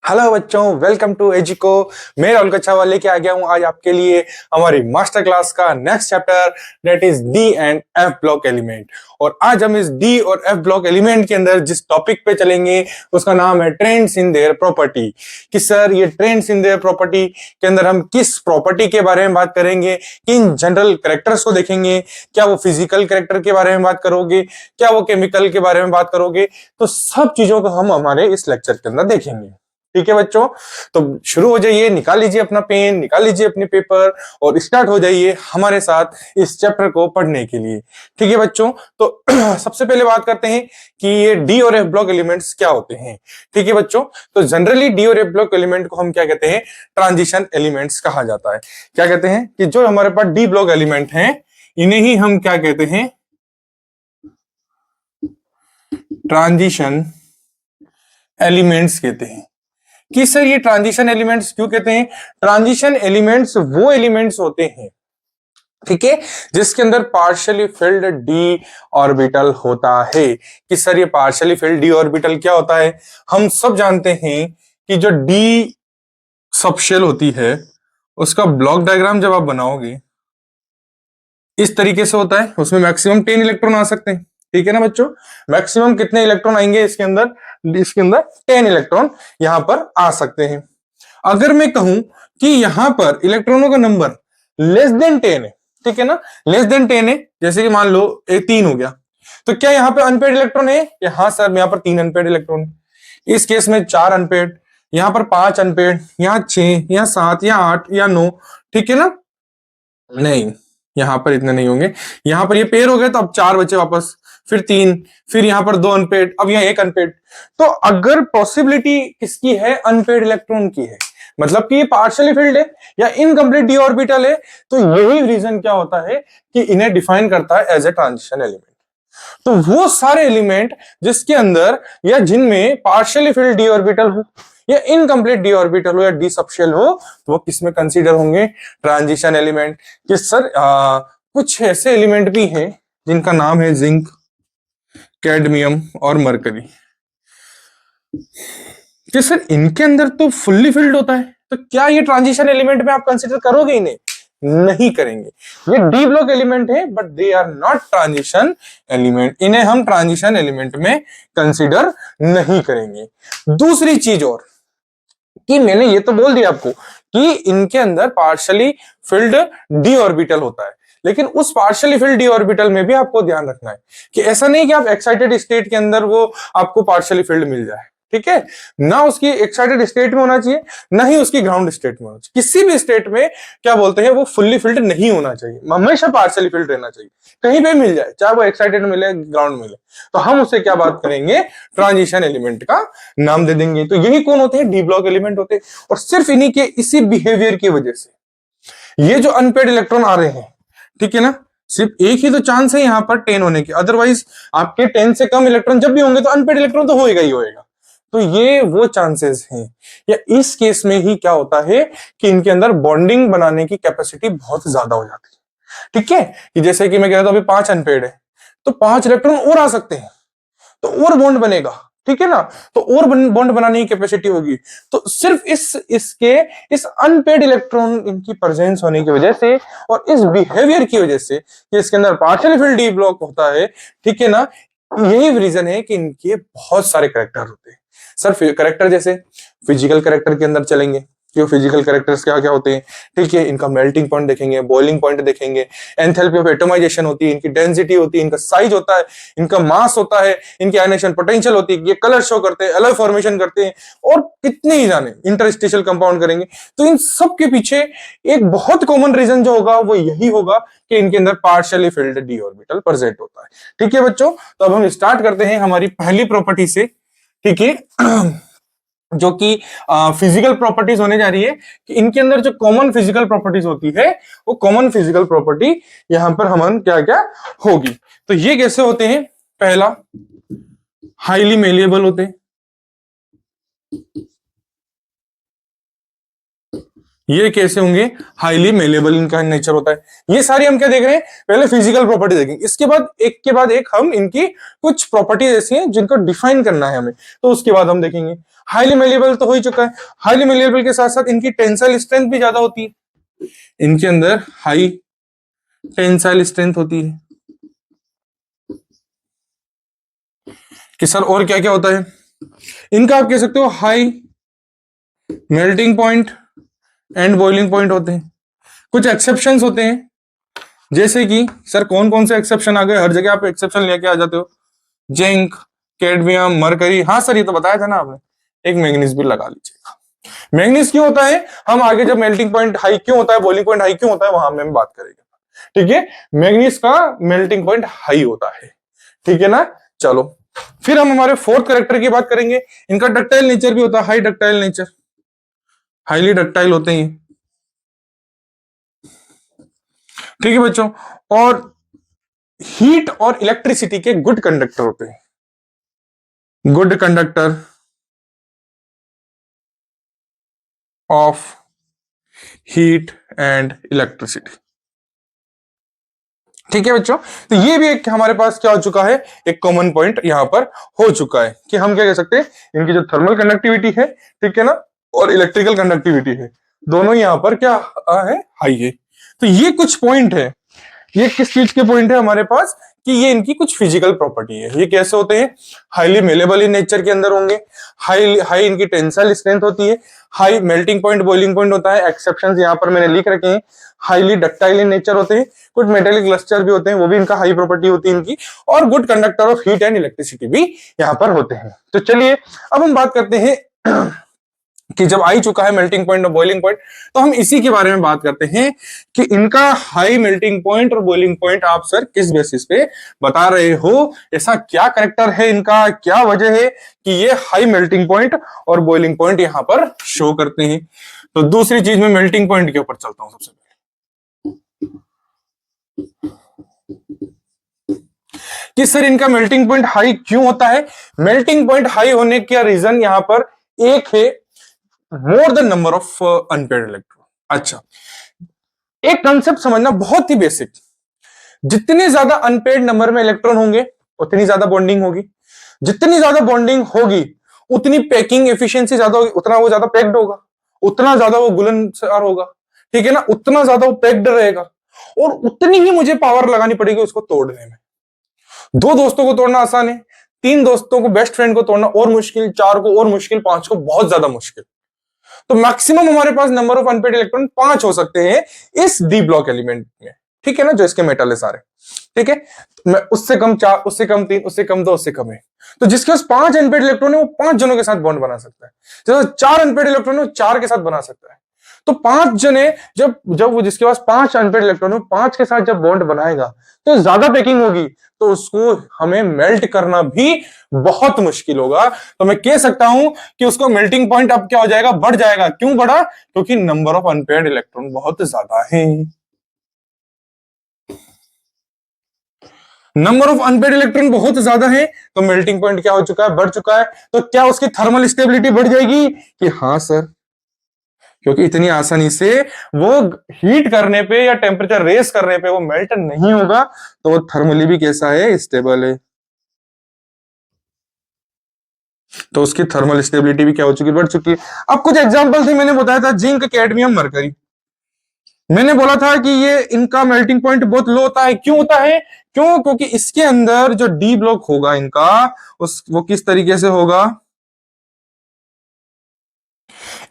Hello बच्चों, welcome to एजुको। मैं राहुल कच्छावा लेके आ गया हूं आज आपके लिए हमारी मास्टर क्लास का next chapter, that is D and F block element. और आज हम इस डी और एफ ब्लॉक एलिमेंट के अंदर जिस टॉपिक पे चलेंगे उसका नाम है ट्रेंड्स इन देयर प्रॉपर्टी। कि सर ये ट्रेंड्स इन देयर प्रॉपर्टी के अंदर हम किस प्रॉपर्टी के बारे में बात करेंगे, किन जनरल कैरेक्टर्स को देखेंगे, क्या वो फिजिकल कैरेक्टर के बारे में बात करोगे, क्या वो केमिकल के बारे में बात करोगे। तो सब चीजों को हम हमारे इस लेक्चर के अंदर देखेंगे। ठीक है बच्चों, तो शुरू हो जाइए, निकाल लीजिए अपना पेन, निकाल लीजिए अपने पेपर और स्टार्ट हो जाइए हमारे साथ इस चैप्टर को पढ़ने के लिए। ठीक है बच्चों, तो सबसे पहले बात करते हैं कि ये डी और एफ ब्लॉक एलिमेंट्स क्या होते हैं। ठीक है बच्चों, तो जनरली डी और एफ ब्लॉक एलिमेंट को हम क्या कहते हैं, ट्रांजिशन एलिमेंट्स कहा जाता है। क्या कहते हैं कि जो हमारे पास डी ब्लॉक एलिमेंट हैं इन्हें ही हम क्या कहते हैं, ट्रांजिशन एलिमेंट्स कहते हैं। कि सर ये ट्रांजिशन एलिमेंट्स क्यों कहते हैं? ट्रांजिशन एलिमेंट्स वो एलिमेंट्स होते हैं, ठीक है, जिसके अंदर पार्शियली फिल्ड डी ऑर्बिटल होता है। कि सर ये पार्शियली फिल्ड डी ऑर्बिटल क्या होता है? हम सब जानते हैं कि जो डी सबशेल होती है उसका ब्लॉक डायग्राम जब आप बनाओगे इस तरीके से होता है, उसमें मैक्सिमम 10 इलेक्ट्रॉन आ सकते हैं। ठीक है ना बच्चों, मैक्सिमम कितने इलेक्ट्रॉन आएंगे इसके अंदर? इसके अंदर 10 इलेक्ट्रॉन यहां पर आ सकते हैं। अगर मैं कहूं कि यहां पर इलेक्ट्रॉनों का नंबर लेस देन 10 है, ठीक है ना, लेस देन 10 है, जैसे कि मान लो 3 हो गया, तो क्या यहां पे अनपेड इलेक्ट्रॉन है? हाँ सर, यहां पर 3 अनपेड इलेक्ट्रॉन है। इस केस में 4 अनपेड, यहां पर 5 अनपेड, यहां 6, यहां 7, यहां 8 या 9। ठीक है ना, नहीं यहां पर इतने नहीं होंगे। यहां पर ये पेयर हो गए तो अब 4 बचे वापस, फिर 3, फिर यहां पर 2 अनपेड, अब यहां 1 अनपेड। तो अगर पॉसिबिलिटी किसकी है? अनपेड इलेक्ट्रॉन की है, मतलब कि ये पार्शियली फिल्ड है या इनकम्प्लीट डी ऑर्बिटल है। तो यही रीजन क्या होता है कि इन्हें डिफाइन करता है एज ए ट्रांजिशन एलिमेंट। तो वो सारे एलिमेंट जिसके अंदर या जिनमें पार्शियली फिल्ड डी ऑर्बिटल हो या इनकम्प्लीट डी ऑर्बिटल हो या डी सबशेल हो, तो वो किसमें कंसीडर होंगे? Transition element. कि सर कुछ ऐसे एलिमेंट भी हैं जिनका नाम है जिंक, कैडमियम और मरकरी। कि सर इनके अंदर तो फुल्ली फिल्ड होता है, तो क्या ये ट्रांजिशन एलिमेंट में आप कंसीडर करोगे? इन्हें नहीं करेंगे। ये डी ब्लॉक एलिमेंट है but they are not transition element, इन्हें हम ट्रांजिशन एलिमेंट में कंसीडर नहीं करेंगे। दूसरी चीज और कि मैंने ये तो बोल दिया आपको कि इनके अंदर पार्शियली फिल्ड डी ऑर्बिटल होता है, लेकिन उस पार्शियली फिल्ड डी ऑर्बिटल में भी आपको ध्यान रखना है कि ऐसा नहीं कि आप एक्साइटेड स्टेट के अंदर वो आपको पार्शियली फिल्ड मिल जाए। ठीक है ना, उसकी एक्साइटेड स्टेट में होना चाहिए, ना ही उसकी ग्राउंड स्टेट में होना चाहिए। किसी भी स्टेट में क्या बोलते हैं, वो फुल्ली फिल्ड नहीं होना चाहिए, हमेशा पार्शियली फिल्ड रहना चाहिए। कहीं पे मिल जाए, चाहे वो एक्साइटेड मिले, ग्राउंड मिले, तो हम उसे क्या बात करेंगे? ट्रांजिशन एलिमेंट का नाम दे देंगे। तो यही कौन होते हैं? डी ब्लॉक एलिमेंट होते हैं। और सिर्फ इन्हीं के इसी बिहेवियर की वजह से ये जो अनपेड इलेक्ट्रॉन आ रहे हैं, ठीक है ना, सिर्फ एक ही तो चांस है यहां पर 10 होने की, अदरवाइज आपके 10 से कम इलेक्ट्रॉन जब भी होंगे तो अनपेड इलेक्ट्रॉन तो होएगा ही होएगा। तो ये वो चांसेस हैं, या इस केस में ही क्या होता है कि इनके अंदर बॉन्डिंग बनाने की कैपेसिटी बहुत ज्यादा हो जाती है। ठीक है, कि जैसे कि मैं कह रहा था अभी 5 अनपेड है, तो 5 इलेक्ट्रॉन और आ सकते हैं, तो और बॉन्ड बनेगा। ठीक है ना, तो और बॉन्ड बनाने की कैपेसिटी होगी। तो सिर्फ इसके इस अनपेड इलेक्ट्रॉन इनकी प्रेजेंस होने की वजह से और इस बिहेवियर की वजह से कि इसके अंदर पार्शियल फिल्ड डी ब्लॉक होता है, ठीक है ना, यही रीजन है कि इनके बहुत सारे कैरेक्टर होते हैं। सर कैरेक्टर जैसे फिजिकल कैरेक्टर के अंदर चलेंगे कि फिजिकल कैरेक्टर्स क्या क्या होते हैं। ठीक है, इनका मेल्टिंग पॉइंट देखेंगे, बॉइलिंग पॉइंट देखेंगे, एंथैल्पी ऑफ एटोमाइजेशन होती है, इनकी डेंसिटी होती है, इनका साइज होता है, इनका मास होता है, इनकी आयनेशन पोटेंशियल होती है, ये कलर शो करते हैं, एलॉय फॉर्मेशन करते हैं, और कितने ही जाने इंटरस्टिशियल कंपाउंड करेंगे। तो इन सब के पीछे एक बहुत कॉमन रीजन जो होगा वो यही होगा कि इनके अंदर partially field D orbital present होता है। ठीक है बच्चों, तो अब हम स्टार्ट करते हैं हमारी पहली प्रॉपर्टी से। ठीक है, जो कि फिजिकल प्रॉपर्टीज होने जा रही है कि इनके अंदर जो कॉमन फिजिकल प्रॉपर्टीज होती है वो कॉमन फिजिकल प्रॉपर्टी यहां पर हम क्या क्या होगी। तो ये कैसे होते हैं? पहला, हाईली मेलिएबल होते हैं, ये कैसे होंगे, हाईली मेलेबल इनका नेचर होता है। ये सारी हम क्या देख रहे हैं, पहले फिजिकल प्रॉपर्टी देखेंगे, इसके बाद एक के बाद एक हम इनकी कुछ प्रॉपर्टीज ऐसी हैं जिनको डिफाइन करना है हमें, तो उसके बाद हम देखेंगे। हाईली मेलेबल तो हो ही चुका है, हाईली मेलेबल के साथ साथ इनकी टेंसाइल स्ट्रेंथ भी ज्यादा होती है, इनके अंदर हाई टेंसाइल स्ट्रेंथ होती है। कि सर और क्या क्या होता है इनका, आप कह सकते हो high melting point and boiling point होते हैं। कुछ एक्सेप्शंस होते हैं, जैसे कि सर कौन कौन से एक्सेप्शन आ गए, हर जगह आप एक्सेप्शन लेके आ जाते हो, जिंक, कैडमियम, मरकरी, हाँ सर ये तो बताया था ना आपने, एक मैग्नीज भी लगा लीजिएगा। मैग्नीज क्यों होता है, हम आगे जब मेल्टिंग पॉइंट हाई क्यों होता है, बॉइलिंग पॉइंट हाई क्यों होता है, वहां में हम बात करेंगे, ठीक है। मैग्नीज का मेल्टिंग पॉइंट हाई होता है, ठीक है ना। चलो फिर हम हमारे फोर्थ कैरेक्टर की बात करेंगे, इनका डक्टाइल नेचर भी होता है, high ductile nature, highly ductile होते हैं, ठीक है बच्चों। और हीट और इलेक्ट्रिसिटी के गुड कंडक्टर होते हैं, good conductor of heat and electricity, ठीक है बच्चों। तो ये भी एक हमारे पास क्या हो चुका है, एक कॉमन पॉइंट यहां पर हो चुका है कि हम क्या कह सकते हैं, इनकी जो थर्मल कंडक्टिविटी है, ठीक है ना, और इलेक्ट्रिकल कंडक्टिविटी है, दोनों यहां पर क्या है, हाई है। तो ये कुछ पॉइंट है, ये किस चीज के पॉइंट है हमारे पास, कि ये इनकी कुछ फिजिकल प्रॉपर्टी है। ये कैसे होते हैं, हाईली मेलेबल इन नेचर के अंदर होंगे, हाई हाई इनकी टेंसाइल स्ट्रेंथ होती है, high melting point boiling point होता है, एक्सेप्शंस यहां पर मैंने लिख रखे हैं, हाईली डक्टाइल इन नेचर होते हैं, कुछ मेटेलिक लस्टर भी होते हैं, वो भी इनका हाई प्रॉपर्टी होती है इनकी, और good conductor of heat and electricity भी यहाँ पर होते हैं। तो चलिए अब हम बात करते हैं कि जब आ ही चुका है मेल्टिंग पॉइंट और बॉइलिंग पॉइंट, तो हम इसी के बारे में बात करते हैं कि इनका हाई मेल्टिंग पॉइंट और बॉइलिंग पॉइंट आप सर किस बेसिस पे बता रहे हो, ऐसा क्या करेक्टर है इनका, क्या वजह है कि ये हाई मेल्टिंग पॉइंट और बॉइलिंग पॉइंट यहां पर शो करते हैं। तो दूसरी चीज में मेल्टिंग पॉइंट के ऊपर चलता हूं सबसे पहले, कि सर इनका मेल्टिंग पॉइंट हाई क्यों होता है। मेल्टिंग पॉइंट हाई होने का रीजन यहां पर एक है, more the number of unpaired electron. अच्छा, एक कंसेप्ट समझना बहुत ही बेसिक, जितने ज्यादा अनपेयर्ड नंबर में इलेक्ट्रॉन होंगे उतनी ज्यादा बॉन्डिंग होगी, जितनी ज्यादा बॉन्डिंग होगी उतनी पैकिंग एफिशिएंसी ज्यादा होगी, उतना वो ज्यादा पैक्ड होगा, उतना ज्यादा वो घुलनसार होगा, ठीक है ना, उतना ज्यादा वो पैक्ड रहेगा, और उतनी ही मुझे पावर लगानी पड़ेगी उसको तोड़ने में। दो दोस्तों को तोड़ना आसान है, तीन दोस्तों को, बेस्ट फ्रेंड को तोड़ना और मुश्किल, चार को और मुश्किल, पांच को बहुत ज्यादा मुश्किल। तो मैक्सिमम हमारे पास नंबर ऑफ अनपेयर्ड इलेक्ट्रॉन 5 हो सकते हैं इस डी ब्लॉक एलिमेंट में, ठीक है ना, जो इसके मेटल है सारे, ठीक है। उससे कम 4, उससे कम 3, उससे कम 2, उससे कम है, तो जिसके पास 5 अनपेयर्ड इलेक्ट्रॉन है वो 5 जनों के साथ बॉन्ड बना सकता है, जैसे 4 अनपेयर्ड इलेक्ट्रॉन है वो 4 के साथ बना सकता है। तो 5 जने जब जब वो जिसके पास 5 अनपेयर्ड इलेक्ट्रॉन है 5 के साथ जब बॉन्ड बनाएगा तो ज्यादा पैकिंग होगी, तो उसको हमें मेल्ट करना भी बहुत मुश्किल होगा। तो मैं कह सकता हूं कि उसको मेल्टिंग पॉइंट अब क्या हो जाएगा, बढ़ जाएगा। क्यों बढ़ा, क्योंकि नंबर ऑफ अनपेयर्ड इलेक्ट्रॉन बहुत ज्यादा है, नंबर ऑफ अनपेयर्ड इलेक्ट्रॉन बहुत ज्यादा है, तो मेल्टिंग पॉइंट क्या हो चुका है, बढ़ चुका है। तो क्या उसकी थर्मल स्टेबिलिटी बढ़ जाएगी, कि हाँ सर, क्योंकि इतनी आसानी से वो हीट करने पे या टेम्परेचर रेस करने पे वो मेल्ट नहीं होगा, तो वो थर्मली भी कैसा है, स्टेबल है। तो उसकी थर्मल स्टेबिलिटी भी क्या हो चुकी है, बढ़ चुकी है। अब कुछ एग्जांपल थे, मैंने बताया था जिंक, कैडमियम, मरकरी, मैंने बोला था कि ये इनका मेल्टिंग पॉइंट बहुत लो होता है। क्यों होता है, क्यों, क्योंकि इसके अंदर जो डी ब्लॉक होगा इनका, उस वो किस तरीके से होगा,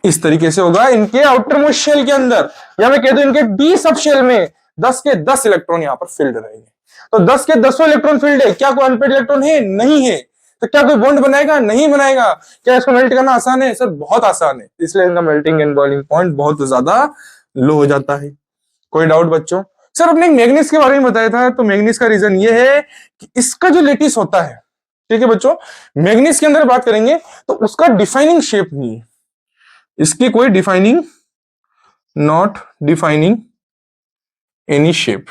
इस तरीके से होगा, इनके आउटर मोस्ट शेल के अंदर, या मैं कह दूं इनके डी सब शेल में 10 के 10 इलेक्ट्रॉन यहां पर फिल्ड रहेंगे। तो 10 के 10 इलेक्ट्रॉन फील्ड है, क्या कोई अनपेयर्ड इलेक्ट्रॉन है, नहीं है। तो क्या कोई बॉन्ड बनाएगा, नहीं बनाएगा। क्या इसको मेल्ट करना आसान है, सर बहुत आसान है, इसलिए इनका मेल्टिंग एंड बॉइलिंग पॉइंट बहुत ज्यादा लो हो जाता है। कोई डाउट बच्चों। सर अपने मैग्नीज के बारे में बताया था, तो मैग्नीज का रीजन ये है कि इसका जो लेटिस होता है, ठीक है बच्चों, मैग्नीज के अंदर बात करेंगे तो उसका डिफाइनिंग शेप नहीं है, इसकी कोई defining, not defining any shape.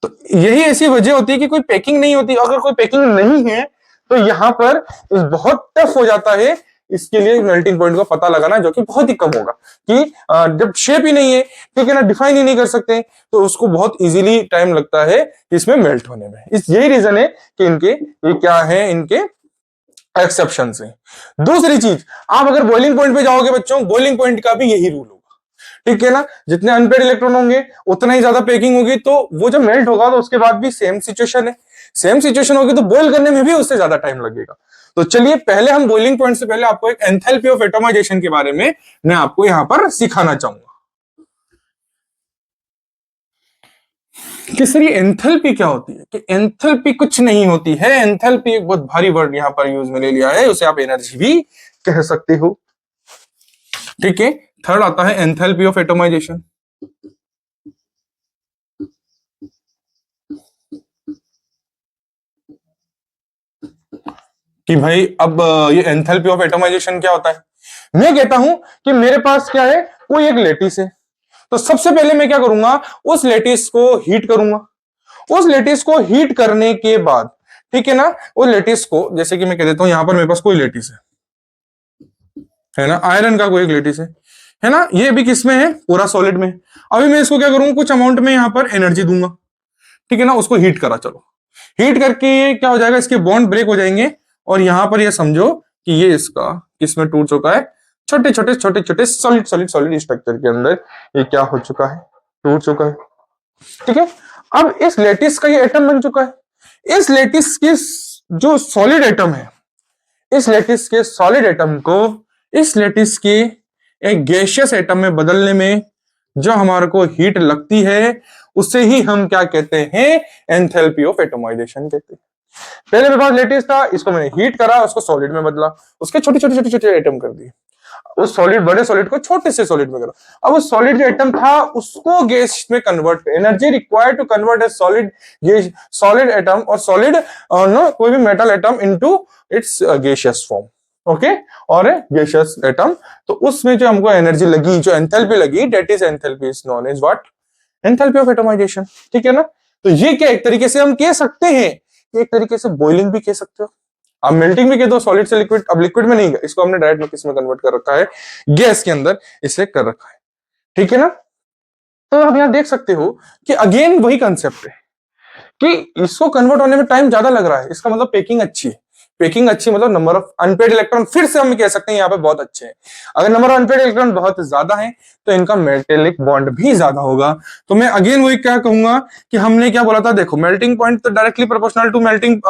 तो यही ऐसी वजह होती है कि कोई पैकिंग नहीं होती। अगर कोई पैकिंग नहीं है तो यहां पर बहुत टफ हो जाता है इसके लिए मेल्टिंग पॉइंट का पता लगाना जो कि बहुत ही कम होगा, कि जब शेप ही नहीं है, ठीक है ना, डिफाइन ही नहीं कर सकते, तो उसको बहुत इजीली टाइम लगता है इसमें मेल्ट होने में। यही रीजन है कि इनके ये क्या है, इनके एक्सेप्शन है। दूसरी चीज, आप अगर बॉइलिंग पॉइंट पे जाओगे बच्चों, बॉइलिंग पॉइंट का भी यही रूल होगा, ठीक है ना, जितने अनपेड इलेक्ट्रॉन होंगे उतना ही ज्यादा पैकिंग होगी, तो वो जब मेल्ट होगा तो उसके बाद भी सेम सिचुएशन है, सेम सिचुएशन होगी तो बॉईल करने में भी उससे ज्यादा टाइम लगेगा। तो चलिए पहले हम बॉइलिंग पॉइंट से पहले आपको एक एंथैल्पी ऑफ एटमाइजेशन के बारे में मैं आपको यहां पर सिखाना चाहूंगा कि सर ये एंथैल्पी क्या होती है। कि एंथैल्पी कुछ नहीं होती है, एंथैल्पी एक बहुत भारी वर्ड यहां पर यूज में ले लिया है, उसे आप एनर्जी भी कह सकते हो, ठीक है। थर्ड आता है एंथैल्पी ऑफ एटमाइजेशन। कि भाई अब ये एंथैल्पी ऑफ एटमाइजेशन क्या होता है। मैं कहता हूं कि मेरे पास क्या है, कोई एक लेटिस है, तो सबसे पहले मैं क्या करूंगा, उस लेटिस को हीट करूंगा। उस लेटिस को हीट करने के बाद, ठीक है ना, उस लेटिस को, जैसे कि मैं कह देता हूं यहां पर मेरे पास कोई लेटिस है ना, आयरन का कोई एक लेटिस है ना, ये भी किस में है, पूरा सॉलिड में। अभी मैं इसको क्या करूंगा, कुछ अमाउंट में यहां पर एनर्जी दूंगा, ठीक है ना, उसको हीट करा, चलो हीट करके क्या हो जाएगा, इसके बॉन्ड ब्रेक हो जाएंगे, और यहां पर ये समझो कि ये इसका किसमें टूट चुका है, छोटे छोटे छोटे छोटे सॉलिड सॉलिड सॉलिड स्ट्रक्चर के अंदर ये क्या हो चुका है, टूट चुका है, ठीक है। अब इस लेटिस का ये एटम बन चुका है। इस लेटिस के जो सॉलिड एटम है, इस लेटिस के सॉलिड एटम को इस लेटिस के एक गैसियस एटम में बदलने में जो हमारे को हीट लगती है, उसे ही हम क्या कहते हैं, एंथैल्पी ऑफ एटमाइजेशन कहते हैं। पहले मेरे पास लेटिस था, इसको मैंने हीट करा, उसको सॉलिड में बदला, उसके छोटे छोटे छोटे छोटे एटम कर दिए, उस सॉलिड बड़े सॉलिड को छोटे से सॉलिड में करा। अब उस सॉलिड जो एटम था उसको गैस में convert, energy required to convert a solid, ये सॉलिड एटम और सॉलिड नो कोई भी metal atom into its gaseous form, okay, और गैसियस एटम। तो उसमें जो हमको एनर्जी लगी, जो एंथैल्पी लगी, that is enthalpy is known as what, enthalpy of atomisation, ठीक है ना। तो ये क्या एक तरीके से हम कह सकते हैं, एक तरीके से बॉइलिंग भी कह सकते हो, आप मेल्टिंग भी कह दो, सॉलिड से लिक्विड, अब लिक्विड में नहीं, इसको हमने डायरेक्ट में किस में कन्वर्ट कर रखा है, गैस के अंदर इसे कर रखा है, ठीक है ना। तो आप यहां देख सकते हो कि अगेन वही कंसेप्ट है कि इसको कन्वर्ट होने में टाइम ज्यादा लग रहा है, इसका मतलब पैकिंग अच्छी है। पैकिंग अच्छी मतलब नंबर ऑफ अनपेड इलेक्ट्रॉन फिर से हम कह सकते हैं यहाँ पे बहुत अच्छे हैं। अगर नंबर ऑफ अनपेड इलेक्ट्रॉन बहुत ज्यादा है तो इनका मेटेलिक बॉन्ड भी ज्यादा होगा। तो मैं अगेन वही क्या कहूंगा कि हमने क्या बोला था, देखो मेल्टिंग पॉइंट तो directly proportional to melting,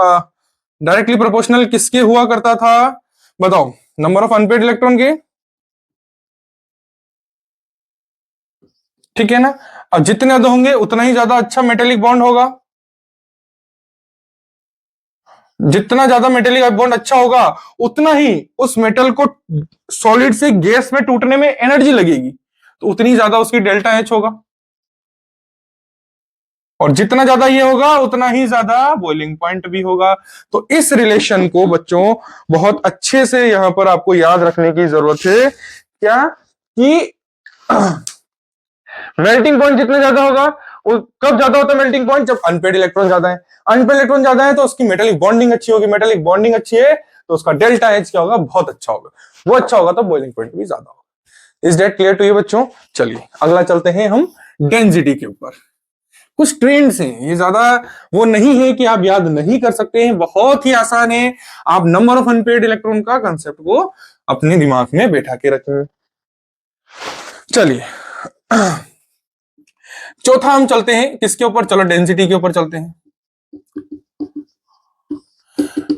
directly proportional किसके हुआ करता था, बताओ, नंबर ऑफ अनपेड इलेक्ट्रॉन के, ठीक है ना। अब जितने ज्यादा होंगे उतना ही ज्यादा अच्छा मेटेलिक बॉन्ड होगा, जितना ज्यादा मेटेलिक बॉन्ड अच्छा होगा उतना ही उस मेटल को सॉलिड से गैस में टूटने में एनर्जी लगेगी, तो उतनी ज्यादा उसकी डेल्टा एच होगा, और जितना ज्यादा ये होगा उतना ही ज्यादा बॉइलिंग पॉइंट भी होगा। तो इस रिलेशन को बच्चों बहुत अच्छे से यहां पर आपको याद रखने की जरूरत है, क्या कि मेल्टिंग पॉइंट जितना ज्यादा होगा, कब ज्यादा होता है मेल्टिंग पॉइंट, जब अनपेड इलेक्ट्रॉन ज्यादा है। अनपेड इलेक्ट्रॉन ज्यादा है तो उसकी मेटेलिक बॉन्डिंग अच्छी होगी, मेटेलिक बॉन्डिंग अच्छी है तो उसका डेल्टा एच क्या होगा, बहुत अच्छा होगा, वो अच्छा होगा तो बॉइलिंग पॉइंट भी ज्यादा होगा। Is that clear to you बच्चों। चलिए अगला चलते हैं हम डेंसिटी के ऊपर। कुछ ट्रेंड्स हैं, ये ज्यादा वो नहीं है कि आप याद नहीं कर सकते हैं, बहुत ही आसान है, आप नंबर ऑफ अनपेड इलेक्ट्रॉन का कंसेप्ट को अपने दिमाग में बैठा के रखें। चलिए चौथा हम चलते हैं किसके ऊपर, चलो डेंसिटी के ऊपर चलते हैं।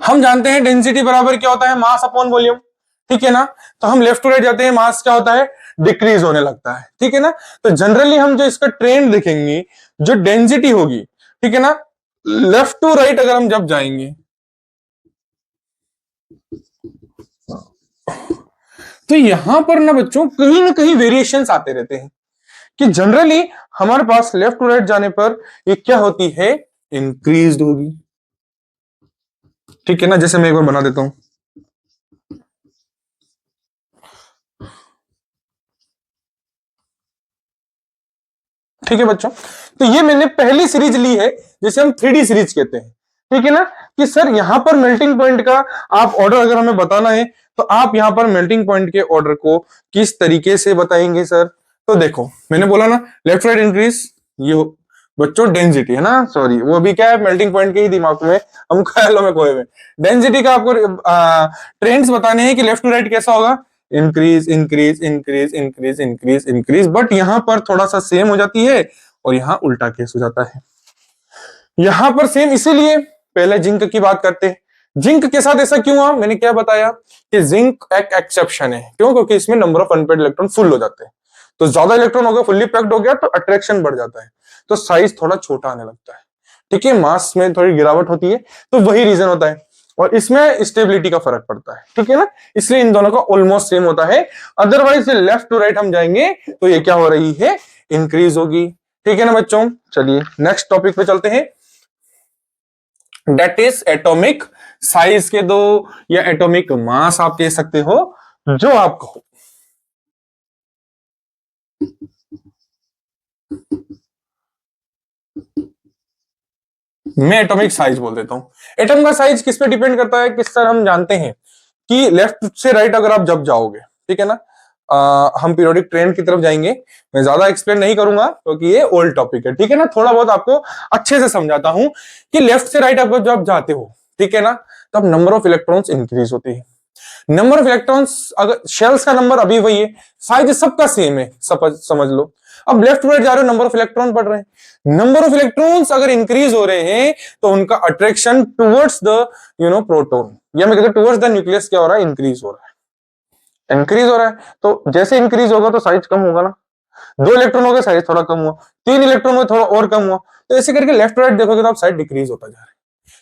हम जानते हैं डेंसिटी बराबर क्या होता है, मास अपॉन वॉल्यूम, ठीक है ना। तो हम लेफ्ट टू राइट जाते हैं, मास क्या होता है, डिक्रीज होने लगता है, ठीक है ना। तो जनरली हम जो इसका ट्रेंड देखेंगे, जो डेंसिटी होगी, ठीक है ना, लेफ्ट टू राइट अगर हम जब जाएंगे तो यहां पर ना बच्चों कहीं ना कहीं वेरिएशंस आते रहते हैं, कि जनरली हमारे पास लेफ्ट टू राइट जाने पर ये क्या होती है, इंक्रीज होगी, ठीक है ना। जैसे मैं एक बार बना देता हूं, ठीक है बच्चों। तो ये मैंने पहली सीरीज ली है जिसे हम 3D सीरीज कहते हैं, ठीक है ना। कि सर यहां पर मेल्टिंग पॉइंट का आप ऑर्डर अगर हमें बताना है तो आप यहां पर मेल्टिंग पॉइंट के ऑर्डर को किस तरीके से बताएंगे सर? तो देखो मैंने बोला ना लेफ्ट राइट इंक्रीज, ये बच्चों डेंसिटी है ना, सॉरी वो भी क्या है मेल्टिंग पॉइंट के ही दिमाग में हम ख्यालों में खोए हुए। डेंसिटी का आपको ट्रेंड्स बताने हैं कि लेफ्ट टू राइट कैसा होगा, increase increase increase increase increase increase, but यहां पर थोड़ा सा सेम हो जाती है और यहां उल्टा केस हो जाता है। यहां पर सेम इसीलिए पहले जिंक की बात करते हैं। जिंक के साथ ऐसा क्यों हुआ, मैंने क्या बताया कि जिंक एक एक्सेप्शन है, क्यों? क्योंकि इसमें number of unpaired electron full हो जाते हैं, तो ज्यादा इलेक्ट्रॉन हो गया, फुल्ली पैक्ड हो गया तो अट्रैक्शन बढ़ जाता है, तो साइज थोड़ा छोटा आने लगता है, ठीक है, मास में थोड़ी गिरावट होती है, तो वही रीजन होता है। और इसमें स्टेबिलिटी का फर्क पड़ता है, ठीक है ना, इसलिए इन दोनों का ऑलमोस्ट सेम होता है। अदरवाइज लेफ्ट टू राइट हम जाएंगे तो ये क्या हो रही है, इंक्रीज होगी, ठीक है ना बच्चों। चलिए नेक्स्ट टॉपिक पे चलते हैं, डेट इज एटॉमिक साइज के दो या एटॉमिक मास आप कह सकते हो, जो आप कहो। मैं एटॉमिक साइज बोल देता हूं। एटम का साइज किस पे डिपेंड करता है, किस तरह हम जानते हैं कि लेफ्ट से राइट अगर आप जब जाओगे, ठीक है ना, हम पीरियोडिक ट्रेंड की तरफ जाएंगे, मैं ज्यादा एक्सप्लेन नहीं करूंगा क्योंकि ये ओल्ड टॉपिक है, ठीक है ना, थोड़ा बहुत आपको अच्छे से समझाता हूं कि लेफ्ट से राइट आप जब जाते हो, ठीक है ना, तब नंबर ऑफ इलेक्ट्रॉन्स इंक्रीज होती है। नंबर ऑफ इलेक्ट्रॉन्स, अगर शेल्स का नंबर अभी वही है, साइज सबका सेम है, समझ लो। अब लेफ्ट टू राइट जा रहे हो, नंबर ऑफ इलेक्ट्रॉन बढ़ रहे हैं, नंबर ऑफ इलेक्ट्रॉन्स अगर इंक्रीज हो रहे हैं तो उनका अट्रैक्शन टुवर्ड्स द प्रोटॉन, या मैं कहता हूं टुवर्ड्स द न्यूक्लियस क्या हो रहा है, इंक्रीज हो रहा है, इंक्रीज हो रहा है। तो जैसे इंक्रीज होगा तो साइज कम होगा ना, 2 इलेक्ट्रॉन हो गए साइज थोड़ा कम हुआ, 3 इलेक्ट्रॉन हो थोड़ा और कम हुआ, तो ऐसे करके लेफ्ट राइट देखोगे तो आप साइज डिक्रीज होता जा रहा है।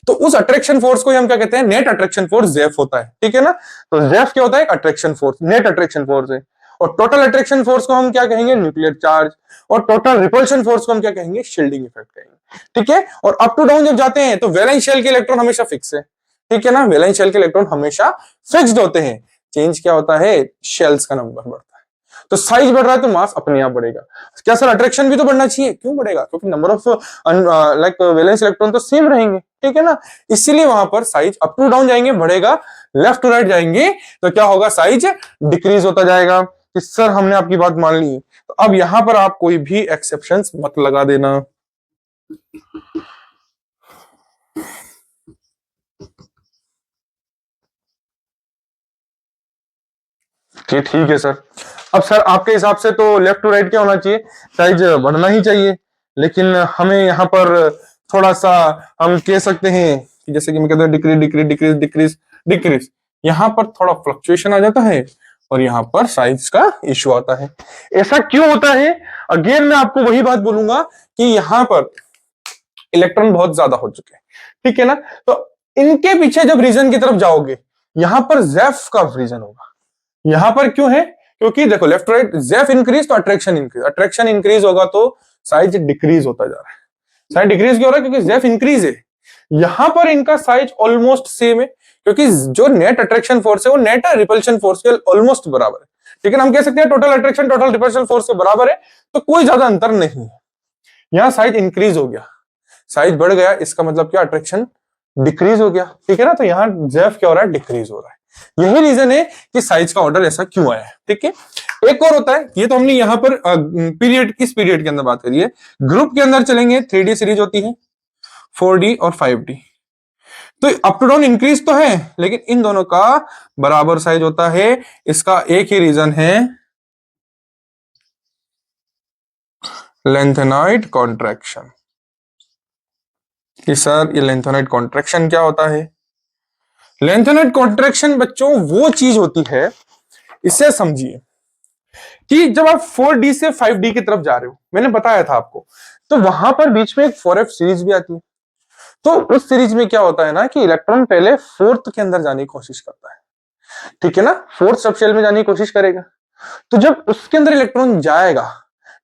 तो उस अट्रैक्शन फोर्स को हम क्या कहते हैं, नेट अट्रैक्शन फोर्स जेफ होता है, ठीक है ना। तो जेफ क्या होता है, attraction force, net attraction force है। और टोटल अट्रैक्शन फोर्स को हम क्या कहेंगे, न्यूक्लियर चार्ज। और टोटल रिपल्शन फोर्स को हम क्या कहेंगे, शील्डिंग इफेक्ट कहेंगे, ठीक है। और अप टू डाउन जब जाते हैं तो वैलेंस शेल के इलेक्ट्रॉन हमेशा फिक्स है, ठीक है ना, वैलेंस शेल के इलेक्ट्रॉन हमेशा फिक्स्ड होते हैं, चेंज क्या होता है, शेल्स का नंबर बढ़ता है। तो साइज बढ़ रहा है तो मास अपने आप बढ़ेगा। क्या सर अट्रैक्शन भी तो बढ़ना चाहिए, क्यों बढ़ेगा, क्योंकि number of like valence electron तो सेम रहेंगे, ठीक है ना, इसीलिए वहां पर साइज अप टू डाउन जाएंगे बढ़ेगा, लेफ्ट टू राइट जाएंगे तो क्या होगा, साइज डिक्रीज होता जाएगा। कि सर हमने आपकी बात मान ली, तो अब यहां पर आप कोई भी एक्सेप्शंस मत लगा देना। ठीक है सर। अब सर आपके हिसाब से तो लेफ्ट टू राइट क्या होना चाहिए, साइज बढ़ना ही चाहिए, लेकिन हमें यहाँ पर थोड़ा सा हम कह सकते हैं कि जैसे कि मैं कहता हूँ decrease decrease decrease decrease decrease, यहाँ पर थोड़ा फ्लक्चुएशन आ जाता है और यहाँ पर साइज का इश्यू आता है। ऐसा क्यों होता है, अगेन मैं आपको वही बात बोलूंगा कि यहाँ पर इलेक्ट्रॉन बहुत ज्यादा हो चुके हैं, ठीक है ना, तो इनके पीछे जब रीजन की तरफ जाओगे, यहाँ पर जेफ का रीजन होगा। यहां पर क्यों है, क्योंकि देखो लेफ्ट राइट जेफ इंक्रीज तो अट्रैक्शन इंक्रीज, अट्रैक्शन इंक्रीज होगा तो साइज डिक्रीज होता जा रहा है। साइज डिक्रीज क्यों हो रहा है, क्योंकि जेफ इंक्रीज है। यहां पर इनका साइज ऑलमोस्ट सेम है, क्योंकि जो नेट अट्रैक्शन फोर्स है वो नेट रिपल्शन फोर्स के ऑलमोस्ट बराबर है, ठीक है ना, हम कह सकते हैं total attraction total repulsion force के बराबर है, तो कोई ज्यादा अंतर नहीं है। यहां साइज इंक्रीज हो गया, साइज बढ़ गया, इसका मतलब क्या, अट्रैक्शन डिक्रीज हो गया, ठीक है ना, तो यहां जेफ क्या हो रहा है, डिक्रीज हो रहा है। यही रीजन है कि साइज का ऑर्डर ऐसा क्यों आया है, ठीक है। एक और होता है, ये तो हमने यहां पर पीरियड, किस पीरियड के अंदर बात करी है, ग्रुप के अंदर चलेंगे, 3D सीरीज होती है, 4D और 5D। तो अप टू डाउन इंक्रीज तो है, लेकिन इन दोनों का बराबर साइज होता है। इसका एक ही रीजन है, लेंथेनॉइड कॉन्ट्रैक्शन। कि सर ये लेंथेनॉइड कॉन्ट्रैक्शन क्या होता है, लेंथेनॉइड कॉन्ट्रैक्शन बच्चों वो चीज होती है, इसे समझिए कि जब आप 4D से 5D की तरफ जा रहे हो, मैंने बताया था आपको, तो वहां पर बीच में एक 4F सीरीज भी आती है। तो उस सीरीज में क्या होता है ना कि इलेक्ट्रॉन पहले फोर्थ के अंदर जाने की कोशिश करता है, ठीक है ना, फोर्थ सबशेल में जाने की कोशिश करेगा। तो जब उसके अंदर इलेक्ट्रॉन जाएगा,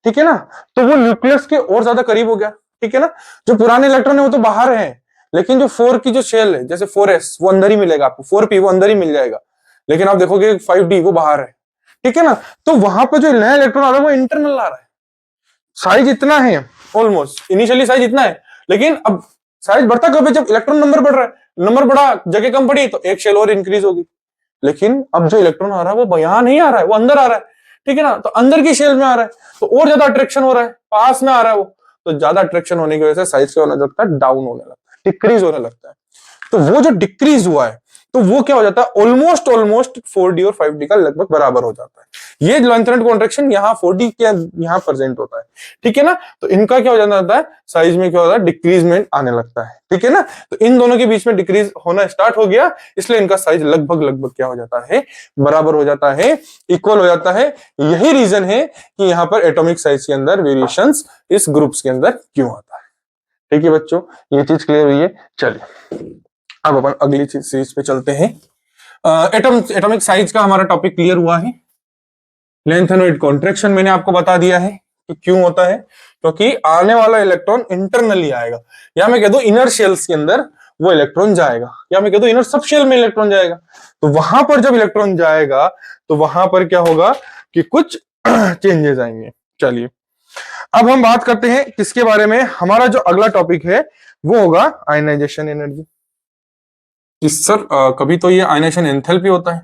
ठीक है ना, तो वो न्यूक्लियस के और ज्यादा करीब हो गया, ठीक है ना। जो पुराने इलेक्ट्रॉन है वो तो बाहर है, लेकिन जो 4 की जो शेल है, जैसे 4s वो अंदर ही मिलेगा आपको, 4p वो अंदर ही मिल जाएगा, लेकिन आप देखोगे 5D वो बाहर है, ठीक है ना। तो वहां पर जो नया इलेक्ट्रॉन आ रहा है वो इंटरनल आ रहा है, साइज इतना है, ऑलमोस्ट इनिशियली साइज इतना है, लेकिन अब साइज बढ़ता कब है? जब इलेक्ट्रॉन नंबर बढ़ रहा है, नंबर बढ़ा, जगह कम पड़ी तो एक शेल और इंक्रीज होगी। लेकिन अब जो इलेक्ट्रॉन आ रहा है वो यहां नहीं आ रहा है, वो अंदर आ रहा है, ठीक है ना, तो अंदर की शेल में आ रहा है, तो और ज्यादा अट्रैक्शन हो रहा है, पास में आ रहा है वो, तो ज्यादा अट्रैक्शन होने की वजह से साइज क्या होने लगता है? डाउन होने लगता है, डिक्रीज होने लगता है। तो वो जो डिक्रीज हुआ है तो वो क्या हो जाता है? ऑलमोस्ट ऑलमोस्ट 4D और 5D का लगभग बराबर हो जाता है। ये लेंथ एंड कॉन्ट्रैक्शन यहाँ 4D के यहाँ प्रेजेंट होता है, ठीक है ना, तो इनका क्या हो जाता है? साइज में क्या होता है? डिक्रीजमेंट आने लगता है, ठीक है ना, तो इन दोनों के बीच में डिक्रीज होना स्टार्ट हो गया, इसलिए इनका साइज लगभग लगभग क्या हो जाता है? बराबर हो जाता है, इक्वल हो जाता है। यही रीजन है कि यहाँ पर एटॉमिक साइज के अंदर वेरिएशंस इस ग्रुप्स के अंदर क्यों आता है। ठीक है बच्चों, ये चीज क्लियर हुई है। चलिए अब अपन अगली चीज पे चलते हैं। एटॉमिक साइज का हमारा टॉपिक क्लियर हुआ है। लेंथ एंड कॉन्ट्रैक्शन मैंने आपको बता दिया है कि क्यों होता है, क्योंकि आने वाला इलेक्ट्रॉन इंटरनली आएगा, या मैं कह दूं इनर शेल्स के अंदर वो इलेक्ट्रॉन जाएगा, या मैं कह दूं इनर सब शेल में इलेक्ट्रॉन जाएगा। तो वहां पर जब इलेक्ट्रॉन जाएगा तो वहां पर क्या होगा कि कुछ चेंजेस आएंगे। चलिए अब हम बात करते हैं किसके बारे में। हमारा जो अगला टॉपिक है वो होगा आयनाइजेशन एनर्जी। इस सर कभी तो ये आयनाइजेशन एंथैल्पी होता है,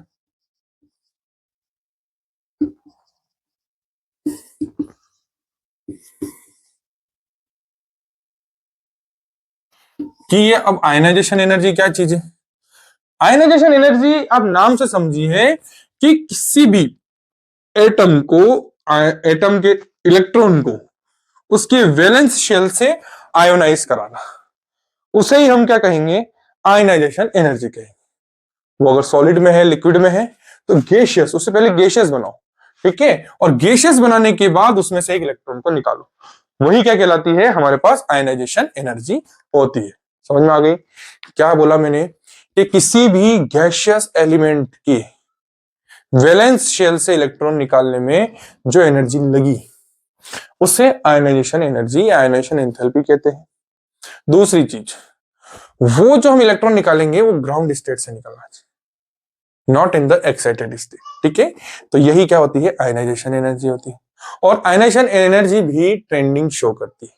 कि ये अब आयनाइजेशन एनर्जी क्या चीज है? आयनाइजेशन एनर्जी आप नाम से समझिए कि किसी भी एटम को, एटम के इलेक्ट्रॉन को उसके वैलेंस शेल से आयोनाइज कराना, उसे ही हम क्या कहेंगे? आयनाइजेशन एनर्जी कहेंगे। वो अगर सॉलिड में है, लिक्विड में है, तो गैसियस, उससे पहले गैसियस बनाओ, ठीक है, और गैसियस बनाने के बाद उसमें से एक इलेक्ट्रॉन को निकालो, वही क्या कहलाती है? हमारे पास आयनाइजेशन एनर्जी होती है। समझ में आ गई? क्या बोला मैंने कि किसी भी गैसियस एलिमेंट की वैलेंस शेल से इलेक्ट्रॉन निकालने में जो एनर्जी लगी उसे आयनाइजेशन एनर्जी, आयनाइजेशन एंथैल्पी कहते हैं। दूसरी चीज, वो जो हम इलेक्ट्रॉन निकालेंगे वो ग्राउंड स्टेट से निकलना चाहिए, not in the excited state, ठीक है, तो यही क्या होती है? आयनाइजेशन एनर्जी होती है। और आयनाइजेशन एनर्जी भी ट्रेंडिंग शो करती है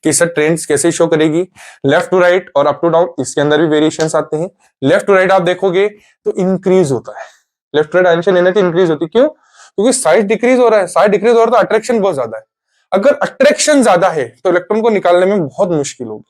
कि सर ट्रेंड्स कैसे शो करेगी? लेफ्ट टू राइट और अप टू डाउन, इसके अंदर भी वेरिएशंस आते हैं। लेफ्ट टू राइट आप देखोगे तो इंक्रीज होता है, left to right ionisation energy increase होती है। क्यों? क्योंकि साइज डिक्रीज हो रहा है, साइज डिक्रीज हो रहा है तो अट्रैक्शन बहुत ज्यादा है। अगर अट्रैक्शन ज्यादा है तो इलेक्ट्रॉन को निकालने में बहुत मुश्किल होगी,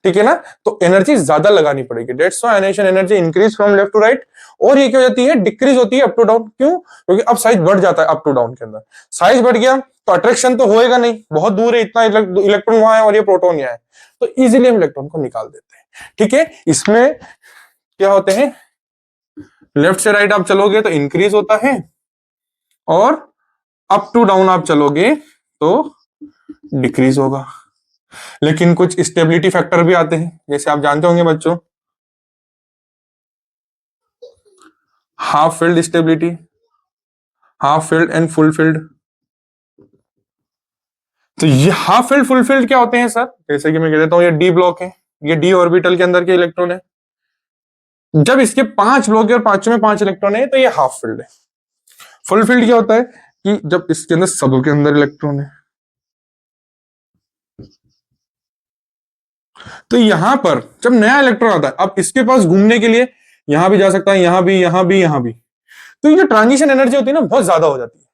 ठीक है ना, तो एनर्जी ज्यादा लगानी पड़ेगी। That's why ionisation energy increase from left to right, और ये क्या हो जाती है? डिक्रीज होती है अप टू डाउन। क्यों? क्योंकि अब साइज बढ़ जाता है अप टू डाउन के अंदर, साइज बढ़ गया तो अट्रैक्शन तो होएगा नहीं, बहुत दूर है, इतना इलेक्ट्रॉन वहां है और ये प्रोटॉन यहाँ है, तो इजीली हम इलेक्ट्रॉन को निकाल देते हैं, ठीक है। इसमें क्या होते हैं? लेफ्ट से राइट आप चलोगे तो इंक्रीज होता है, और अप टू डाउन आप चलोगे तो डिक्रीज होगा। लेकिन कुछ स्टेबिलिटी फैक्टर भी आते हैं, जैसे आप जानते होंगे बच्चों, half field stability, half field and full field. तो ये हाफ फील्ड फुल फील्ड क्या होते हैं सर? जैसे कि मैं कह देता हूं ये डी ब्लॉक है, ये डी ऑर्बिटल के अंदर के इलेक्ट्रॉन है, जब इसके 5 ब्लॉक है और पांचों में 5 इलेक्ट्रॉन है तो ये हाफ फील्ड है। फुल फील्ड क्या होता है? कि जब इसके अंदर सब के अंदर इलेक्ट्रॉन है। तो यहां पर जब नया इलेक्ट्रॉन आता है, अब इसके पास घूमने के लिए यहां भी जा सकता है, यहां भी, यहां भी, यहां भी, तो ये जो ट्रांजिशन एनर्जी होती है ना बहुत ज्यादा हो जाती है,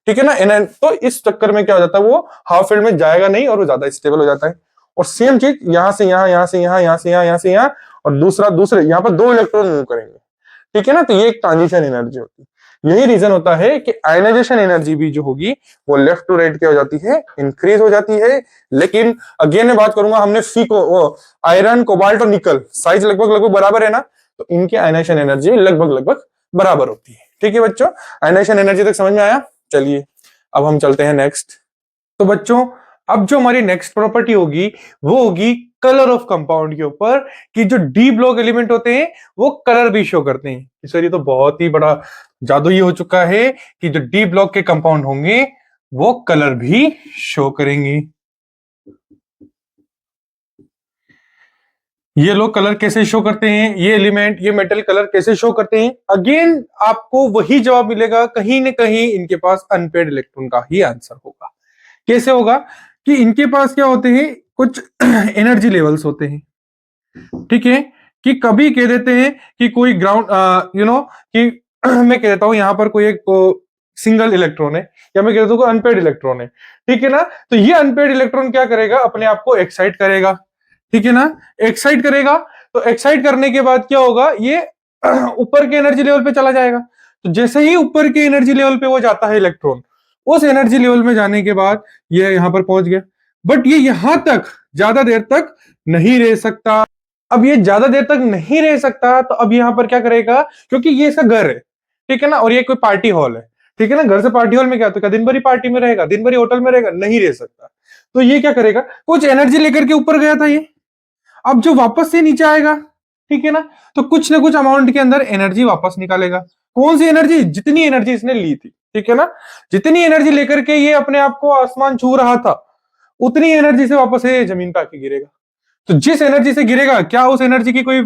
ठीक है ना, तो इस चक्कर में क्या हो जाता है? वो हाफ फील्ड में जाएगा नहीं और वो ज्यादा स्टेबल हो जाता है। और सेम चीज यहां से यहां, यहां से यहां, यहां से यहां, यहां से यहां, और दूसरा दूसरे यहां पर 2 इलेक्ट्रॉन मूव करेंगे, ठीक है ना, तो ये एक ट्रांजिशन एनर्जी होती है। यही रीजन होता है कि आयनाइजेशन एनर्जी भी जो होगी वो लेफ्ट टू राइट क्या हो जाती है? इंक्रीज हो जाती है। लेकिन अगेन मैं बात करूंगा, हमने फी को आयरन, कोबाल्ट और निकल साइज लगभग लगभग बराबर है ना, तो इनकी आयनाइजेशन एनर्जी लगभग लगभग बराबर होती है, ठीक है बच्चों। आयनाइजेशन एनर्जी तक समझ में आया? चलिए अब हम चलते हैं नेक्स्ट। तो बच्चों अब जो हमारी नेक्स्ट प्रॉपर्टी होगी वो होगी कलर ऑफ कंपाउंड के ऊपर, कि जो डी ब्लॉक एलिमेंट होते हैं वो कलर भी शो करते हैं। सर ये तो बहुत ही बड़ा जादू ये हो चुका है कि जो डी ब्लॉक के कंपाउंड होंगे वो कलर भी शो करेंगे। ये लोग कलर कैसे शो करते हैं? ये एलिमेंट, ये मेटल कलर कैसे शो करते हैं? अगेन आपको वही जवाब मिलेगा, कहीं ना कहीं इनके पास अनपेड इलेक्ट्रॉन का ही आंसर होगा। कैसे होगा? कि इनके पास क्या होते हैं? कुछ एनर्जी लेवल्स होते हैं, ठीक है, कि कभी कह देते हैं कि कोई ग्राउंड कि मैं कह देता हूं यहां पर कोई एक सिंगल इलेक्ट्रॉन है, या मैं कह देता हूँ अनपेड इलेक्ट्रॉन है, ठीक है ना। तो ये अनपेड इलेक्ट्रॉन क्या करेगा, अपने आप को एक्साइट करेगा, ठीक है ना, एक्साइट करेगा। तो एक्साइट करने के बाद क्या होगा, ये ऊपर के एनर्जी लेवल पे चला जाएगा। तो जैसे ही ऊपर के एनर्जी लेवल पे वो जाता है इलेक्ट्रॉन, उस एनर्जी लेवल में जाने के बाद ये यहां पर पहुंच गया, बट ये यहां तक ज्यादा देर तक नहीं रह सकता। अब ये ज्यादा देर तक नहीं रह सकता, तो अब यहां पर क्या करेगा, क्योंकि ये इसका घर है, ठीक है ना, और ये कोई पार्टी हॉल है, ठीक है ना, घर से पार्टी हॉल में क्या, तो क्या दिन भर ही पार्टी में रहेगा, दिन भर ही होटल में रहेगा, नहीं रह सकता। तो ये क्या करेगा, कुछ एनर्जी लेकर के ऊपर गया था ये, अब जो वापस से नीचे आएगा, ठीक है ना, तो कुछ ना कुछ अमाउंट के अंदर एनर्जी वापस निकालेगा। कौन सी एनर्जी, जितनी एनर्जी इसने ली थी, ठीक है ना, जितनी एनर्जी लेकर के ये अपने आप को आसमान छू रहा था, उतनी एनर्जी से वापस ये जमीन पे आके गिरेगा। तो जिस एनर्जी से गिरेगा, क्या उस एनर्जी की कोई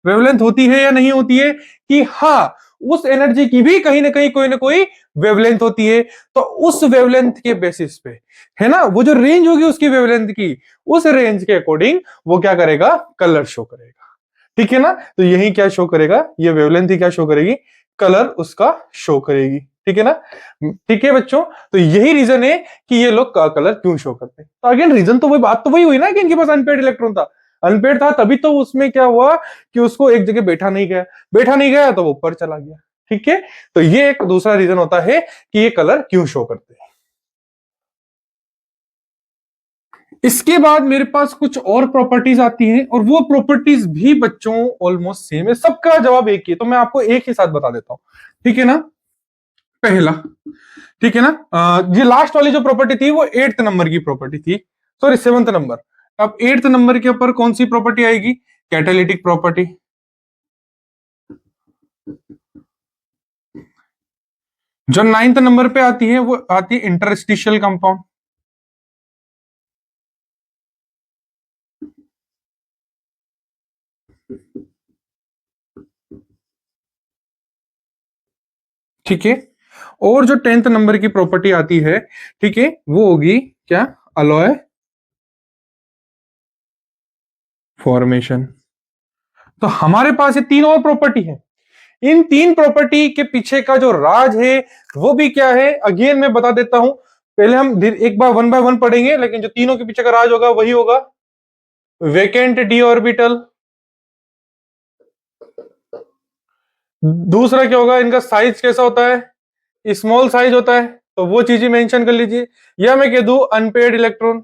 वेवलेंथ होती है या नहीं होती है, कि हाँ, उस एनर्जी की भी कहीं ना कोई वेवलेंथ होती है। तो उस वेवलेंथ के बेसिस पे, है ना, वो जो रेंज होगी उसकी वेवलेंथ की, उस रेंज के अकॉर्डिंग वो क्या करेगा, कलर शो करेगा, ठीक है ना। तो यही क्या शो करेगा, ये वेवलेंथ ही क्या शो करेगी, कलर उसका शो करेगी, ठीक है ना। ठीक है बच्चों, तो यही रीजन है कि ये लोग कलर क्यों शो करते हैं। तो अगेन रीजन तो वही, बात तो वही हुई ना, कि इनके पास अनपेड इलेक्ट्रॉन था, अनपेड था तभी तो उसमें क्या हुआ, कि उसको एक जगह बैठा नहीं गया, बैठा नहीं गया तो वो ऊपर चला गया, ठीक है। तो ये एक दूसरा रीजन होता है कि ये कलर क्यों शो करते हैं। इसके बाद मेरे पास कुछ और प्रॉपर्टीज आती हैं, और वो प्रॉपर्टीज भी बच्चों ऑलमोस्ट सेम है, सबका जवाब एक ही है, तो मैं आपको एक ही साथ बता देता हूं, ठीक है ना। पहला, ठीक है ना, ये लास्ट वाली जो प्रॉपर्टी थी वो 8th नंबर की प्रॉपर्टी थी, सॉरी 7th नंबर। अब 8th नंबर के ऊपर कौन सी प्रॉपर्टी आएगी, कैटालिटिक प्रॉपर्टी। जो 9th नंबर पे आती है वो आती है इंटरस्टिशियल कंपाउंड। ठीक है, और जो 10th नंबर की प्रॉपर्टी आती है, ठीक है, वो होगी क्या, अलॉय फॉर्मेशन। तो हमारे पास ये तीन और प्रॉपर्टी है, इन तीन प्रॉपर्टी के पीछे का जो राज है वो भी क्या है, अगेन मैं बता देता हूं। पहले हम एक बार वन बाय वन पढ़ेंगे, लेकिन जो तीनों के पीछे का राज होगा वही होगा वेकेंट डी ऑर्बिटल। दूसरा क्या होगा, इनका साइज कैसा होता है, स्मॉल साइज होता है, तो वो चीजें मेंशन कर लीजिए। या मैं कह दूं अनपेड इलेक्ट्रॉन,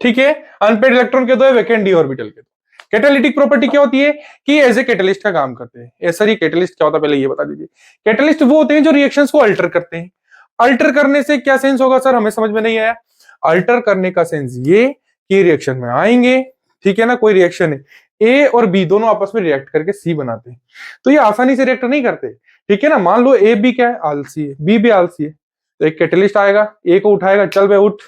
ठीक है, अनपेड इलेक्ट्रॉन के दो है, वेकेंट डी ऑर्बिटल के दो। कैटालिटिक प्रॉपर्टी क्या होती है, कि एज ए कैटलिस्ट का काम करते हैं। ऐसा ही कैटलिस्ट क्या होता है पहले ये बता दीजिए। कैटलिस्ट वो होते हैं जो रिएक्शंस को अल्टर करते हैं। अल्टर करने से क्या सेंस होगा सर, हमें समझ में नहीं आया। अल्टर करने का सेंस ये कि रिएक्शन में आएंगे, ठीक है ना, कोई रिएक्शन है, ए और बी दोनों आपस में रिएक्ट करके सी बनाते हैं, तो ये आसानी से रिएक्ट नहीं करते, ठीक है ना। मान लो ए बी क्या है, आलसी है, बी भी आलसी है, तो एक कैटलिस्ट आएगा, ए को उठाएगा, चल बे उठ,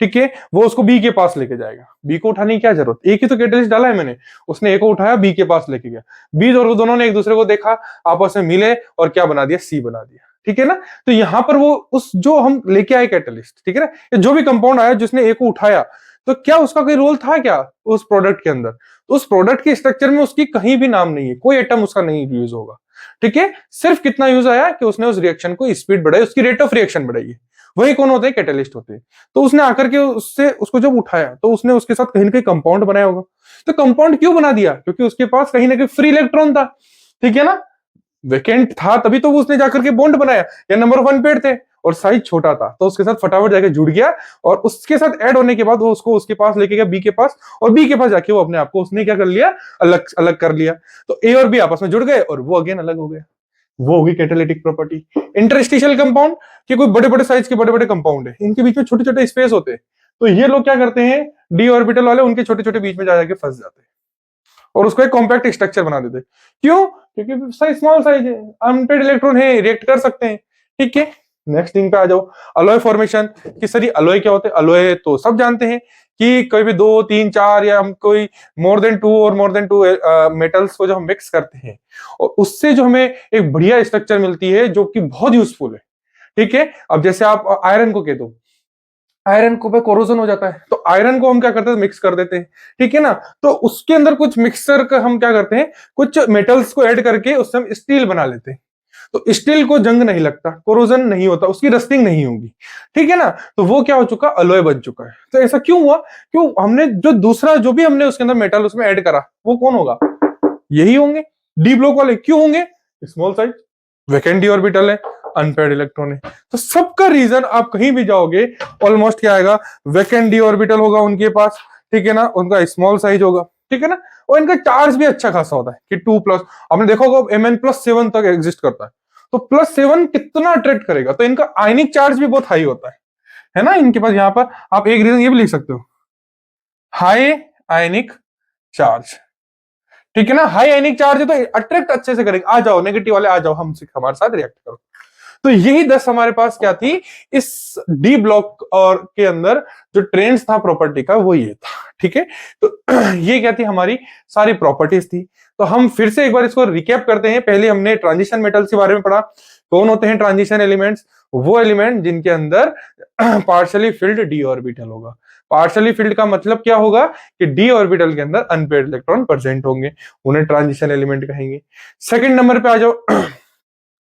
ठीक है, वो उसको बी के पास लेके जाएगा। बी को उठाने की क्या जरूरत, एक ही तो कैटलिस्ट डाला है मैंने, उसने ए को उठाया, बी के पास लेके गया, बी और दोनों ने एक दूसरे को देखा, आपस में मिले और क्या बना दिया, सी बना दिया, ठीक है ना। तो यहां पर वो उस जो हम लेके आए कैटलिस्ट, ठीक है ना, जो भी कंपाउंड आया जिसने ए को उठाया, तो क्या उसका कोई रोल था क्या उस प्रोडक्ट के अंदर, तो उस प्रोडक्ट के स्ट्रक्चर में उसकी कहीं भी नाम नहीं है, कोई एटम उसका नहीं यूज होगा, ठीक है। सिर्फ कितना यूज आया कि उसने उस रिएक्शन को स्पीड बढ़ाई, उसकी रेट ऑफ रिएक्शन बढ़ाई है, वही कौन होते हैं, कैटलिस्ट होते हैं। तो उसने आकर के उससे उसको जब उठाया, तो उसने उसके साथ कहीं ना कहीं कंपाउंड बनाया होगा। तो कंपाउंड क्यों बना दिया, क्योंकि उसके पास कहीं ना कहीं फ्री इलेक्ट्रॉन था, ठीक है ना, वेकेंट था तभी तो उसने जाकर के बॉन्ड बनाया, या नंबर ऑफ अनपेड थे और साइज छोटा था, तो उसके साथ फटाफट जाके जुड़ गया, और उसके साथ ऐड होने के बाद वो उसको उसके पास लेके गया बी के पास, और बी के पास जाके वो अपने आप को उसने क्या कर लिया, अलग अलग कर लिया। तो ए और बी आपस में जुड़ गए और वो अगेन अलग हो गया, वो होगी कैटालिटिक प्रॉपर्टी। इंटरस्टिशियल कंपाउंड, कि कोई बड़े बड़े साइज के बड़े बड़े कंपाउंड है, इनके बीच में छोटे छोटे स्पेस होते हैं, तो ये लोग क्या करते हैं, डी ऑर्बिटल वाले उनके छोटे छोटे बीच में जा जाके फंस जाते हैं, और उसको एक कॉम्पैक्ट स्ट्रक्चर बना देते हैं। क्यों, क्योंकि साइज स्मॉल साइज है, अनपेड इलेक्ट्रॉन है, रिएक्ट कर सकते हैं, ठीक है। नेक्स्ट थिंग पे आ जाओ, अलॉय फॉर्मेशन। कि सर अलॉय क्या होते हैं, अलॉय तो सब जानते हैं कि कोई भी दो तीन चार या हम कोई मोर देन टू और मोर देन टू मेटल्स को जो हम मिक्स करते हैं, और उससे जो हमें एक बढ़िया स्ट्रक्चर मिलती है जो कि बहुत यूजफुल है, ठीक है। अब जैसे आप आयरन को कह दो, आयरन को पे कोरोजन हो जाता है, तो आयरन को हम क्या करते हैं, मिक्स कर देते हैं, ठीक है ना। तो उसके अंदर कुछ मिक्सर का हम क्या करते हैं, कुछ मेटल्स को ऐड करके उससे हम स्टील बना लेते हैं। तो स्टील को जंग नहीं लगता, कोरोजन नहीं होता, उसकी रस्टिंग नहीं होगी, ठीक है ना। तो वो क्या हो चुका, अलॉय बन चुका है। तो ऐसा क्यों हुआ, क्यों हमने जो दूसरा जो भी हमने उसके अंदर मेटल उसमें ऐड करा, वो कौन होगा, यही होंगे, डी ब्लॉक वाले। क्यों होंगे, small size, vacant D orbital है, अनपेयर्ड इलेक्ट्रॉन है। तो सबका रीजन आप कहीं भी जाओगे ऑलमोस्ट क्या आएगा, वैकेंट डी ऑर्बिटल होगा उनके पास, ठीक है ना, उनका स्मॉल साइज होगा, ठीक है ना। और इनका चार्ज भी अच्छा खासा होता है कि 2+, आपने देखा होगा Mn+7 तक एग्जिस्ट करता है। तो +7 कितना अट्रैक्ट करेगा, तो इनका आयनिक चार्ज भी बहुत हाई होता है ना इनके पास। यहां पर आप एक रीजन ये भी लिख सकते हो, हाई आयनिक चार्ज, ठीक है ना। हाई आयनिक चार्ज है तो अट्रैक्ट अच्छे से करेंगे, आ जाओ नेगेटिव वाले, आ जाओ हमसे हमारे साथ रिएक्ट करो। तो यही 10 हमारे पास क्या थी इस डी ब्लॉक और के अंदर जो ट्रेंड्स था प्रॉपर्टी का, वो ये था, ठीक है। तो ये क्या थी, हमारी सारी प्रॉपर्टीज थी। तो हम फिर से एक बार इसको रिकैप करते हैं। पहले हमने ट्रांजिशन मेटल्स के बारे में पढ़ा, कौन होते हैं ट्रांजिशन एलिमेंट्स, वो एलिमेंट जिनके अंदर पार्शियली फिल्ड डी ऑर्बिटल होगा। पार्शियली फिल्ड का मतलब क्या होगा कि डी ऑर्बिटल के अंदर अनपेयर्ड इलेक्ट्रॉन प्रेजेंट होंगे, उन्हें ट्रांजिशन एलिमेंट कहेंगे। सेकंड नंबर पे आ जाओ।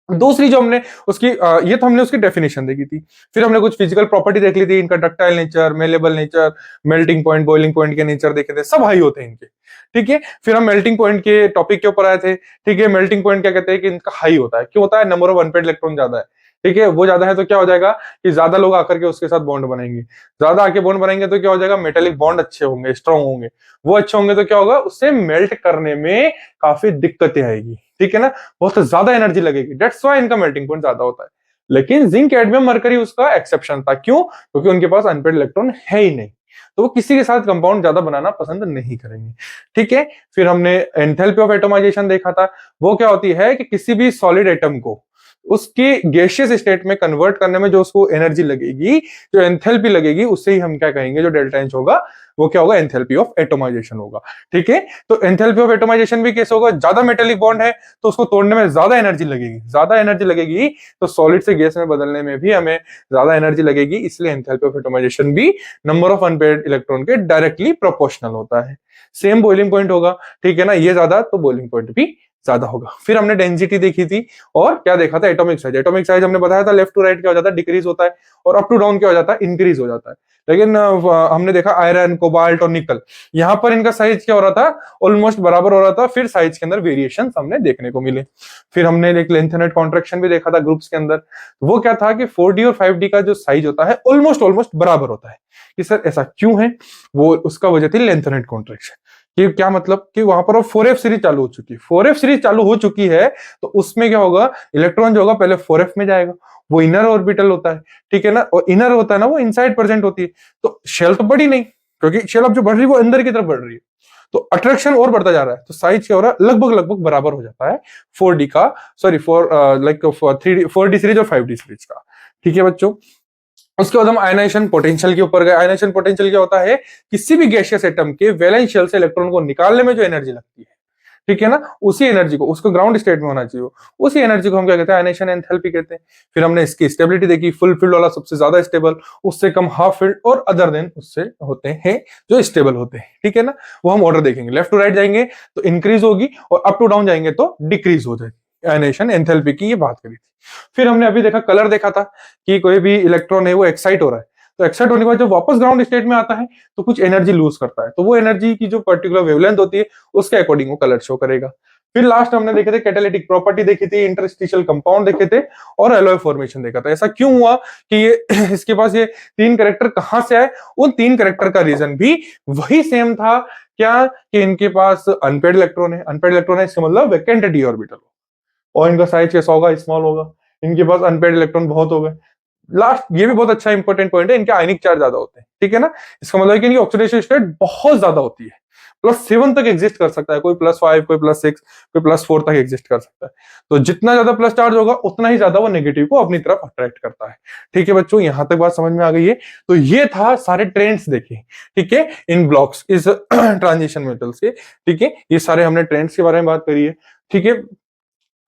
दूसरी जो हमने उसकी ये तो हमने उसकी डेफिनेशन देखी थी। फिर हमने कुछ फिजिकल प्रॉपर्टी देख ली थी, इनका ductile nature, malleable nature, melting point, boiling point के नेचर देखे थे, सब हाई होते हैं इनके, ठीक है। फिर हम मेल्टिंग पॉइंट के टॉपिक के ऊपर आए थे, ठीक है। मेल्टिंग पॉइंट क्या कहते हैं कि इनका हाई होता है, क्यों होता है, नंबर ऑफ अनपेयर्ड इलेक्ट्रॉन ज्यादा है, ठीक है। वो ज्यादा है तो क्या हो जाएगा कि ज्यादा लोग आकर के उसके साथ बॉन्ड बनाएंगे, ज्यादा आके बॉन्ड बनाएंगे तो क्या हो जाएगा, मेटेलिक बॉन्ड अच्छे होंगे, स्ट्रॉन्ग होंगे। वो अच्छे होंगे तो क्या होगा, उससे मेल्ट करने में काफी दिक्कतें आएगी, ठीक है ना, बहुत ज्यादा एनर्जी लगेगी, डेट्स व्हाई इनका मेल्टिंग पॉइंट ज्यादा होता है। लेकिन जिंक, कैडमियम, मरकरी उसका एक्सेप्शन था, क्यों, क्योंकि उनके पास अनपेयर्ड इलेक्ट्रॉन है ही नहीं, तो वो किसी के साथ कंपाउंड ज्यादा बनाना पसंद नहीं करेंगे, ठीक है। फिर हमने एंथैल्पी ऑफ एटमाइजेशन देखा था, वो क्या होती है कि किसी भी सॉलिड एटम को उसकी गैसियस स्टेट में कन्वर्ट करने में जो उसको एनर्जी लगेगी, जो एंथैल्पी लगेगी, उससे ही हम क्या कहेंगे, जो डेल्टा एच होगा वो क्या होगा, एंथैल्पी ऑफ एटमाइजेशन होगा, ठीक है। तो एंथैल्पी ऑफ एटमाइजेशन भी कैसे होगा, ज्यादा मेटेलिक बॉन्ड है तो उसको तोड़ने में ज्यादा एनर्जी लगेगी, ज्यादा एनर्जी लगेगी तो सॉलिड से गैस में बदलने में भी हमें ज्यादा एनर्जी लगेगी, इसलिए एंथैल्पी ऑफ एटमाइजेशन भी नंबर ऑफ अनपेयर्ड इलेक्ट्रॉन के डायरेक्टली प्रोपोर्शनल होता है। सेम बॉइलिंग पॉइंट होगा, ठीक है ना, ये ज्यादा तो बॉइलिंग पॉइंट भी ज्यादा होगा। फिर हमने डेंसिटी देखी थी और क्या देखा था, एटॉमिक साइज। एटॉमिक साइज हमने बताया था लेफ्ट टू राइट क्या हो जाता है, डिक्रीज होता है, और अप टू डाउन क्या हो जाता है, इंक्रीज हो जाता है। लेकिन हमने देखा आयरन, कोबाल्ट और निकल, यहां पर इनका साइज क्या हो रहा था, ऑलमोस्ट बराबर हो रहा था, फिर साइज के अंदर वेरिएशन हमने देखने को मिले। फिर हमने एक लेंथ एंड कॉन्ट्रैक्शन भी देखा था ग्रुप्स के अंदर, वो क्या था कि 4D और 5D का जो साइज होता है ऑलमोस्ट ऑलमोस्ट बराबर होता है। कि सर ऐसा क्यों है, वो उसका वजह थी लेंथ एंड कॉन्ट्रैक्शन। कि क्या मतलब कि वहां पर 4F सीरीज चालू हो चुकी है, 4F सीरीज चालू हो चुकी है, तो उसमें क्या होगा, इलेक्ट्रॉन जो होगा पहले 4F में जाएगा, वो इनर ऑर्बिटल होता है, ठीक है ना, और इनर होता है ना वो इनसाइड प्रेजेंट होती है, तो शेल तो बढ़ी नहीं, क्योंकि शेल अब जो बढ़ रही है वो अंदर की तरफ बढ़ रही है, तो अट्रैक्शन और बढ़ता जा रहा है, तो साइज क्या हो रहा है, लगभग लगभग बराबर हो जाता है 4D का, सॉरी 4D सीरीज और 5D सीरीज का, ठीक है बच्चों। उसके बाद हम आयनाइजेशन पोटेंशियल के ऊपर गए। आयनाइजेशन पोटेंशियल क्या होता है, किसी भी गैसियस एटम के वैलेंस शेल से इलेक्ट्रॉन को निकालने में जो एनर्जी लगती है, ठीक है ना, उसी एनर्जी को, उसको ग्राउंड स्टेट में होना चाहिए, उसी एनर्जी को हम क्या कहते हैं, आयनाइजेशन एंथैल्पी कहते हैं। फिर हमने इसकी स्टेबिलिटी देखी, फुल फील्ड वाला सबसे ज्यादा स्टेबल, उससे कम हाफ फील्ड, और अदर देन उससे होते हैं जो स्टेबल होते हैं, ठीक है ना। वो हम ऑर्डर देखेंगे, लेफ्ट टू राइट जाएंगे तो इंक्रीज होगी, और अप टू डाउन जाएंगे तो डिक्रीज हो जाएगी। आयनाइजेशन एंथैल्पी की ये बात करी थी। फिर हमने अभी देखा, कलर देखा था कि कोई भी इलेक्ट्रॉन है वो एक्साइट हो रहा है, तो एक्साइट होने के बाद जब वापस ग्राउंड स्टेट में आता है तो कुछ एनर्जी लूज करता है, तो वो एनर्जी की जो पर्टिकुलर वेवलेंथ होती है उसके अकॉर्डिंग वो कलर शो करेगा। फिर लास्ट हमने देखे थे कैटालिटिक प्रॉपर्टी देखी थी, इंटरस्टिशियल कंपाउंड देखे थे, और एलॉय फॉर्मेशन देखा था। ऐसा क्यों हुआ कि ये इसके पास ये 3 कैरेक्टर कहां से आए, उन 3 कैरेक्टर का रीजन भी वही सेम था, क्या कि इनके पास अनपेयर्ड इलेक्ट्रॉन है। अनपेयर्ड इलेक्ट्रॉन है इसका मतलब वैकेंट डी ऑर्बिटल, और इनका साइज कैसा होगा, स्मॉल होगा, इनके पास अनपेयर्ड इलेक्ट्रॉन बहुत हो गए। लास्ट ये भी बहुत अच्छा इंपॉर्टेंट पॉइंट है, इनके आयनिक चार्ज ज्यादा होते हैं, ठीक है ना। इसका मतलब है कि इनकी ऑक्सीडेशन स्टेट बहुत ज्यादा होती है, +7 तक एग्जिस्ट कर सकता है, कोई +5, कोई +6, कोई +4 तक एग्जिस्ट कर सकता है। तो जितना ज्यादा प्लस चार्ज होगा उतना ही ज्यादा वो नेगेटिव को अपनी तरफ अट्रैक्ट करता है, ठीक है बच्चों, यहां तक बात समझ में आ गई है। तो ये था सारे ट्रेंड्स देखे, ठीक है, इन ब्लॉक्स, इस ट्रांजिशन मेटल्स के, ठीक है, ये सारे हमने ट्रेंड्स के बारे में बात करी है, ठीक है।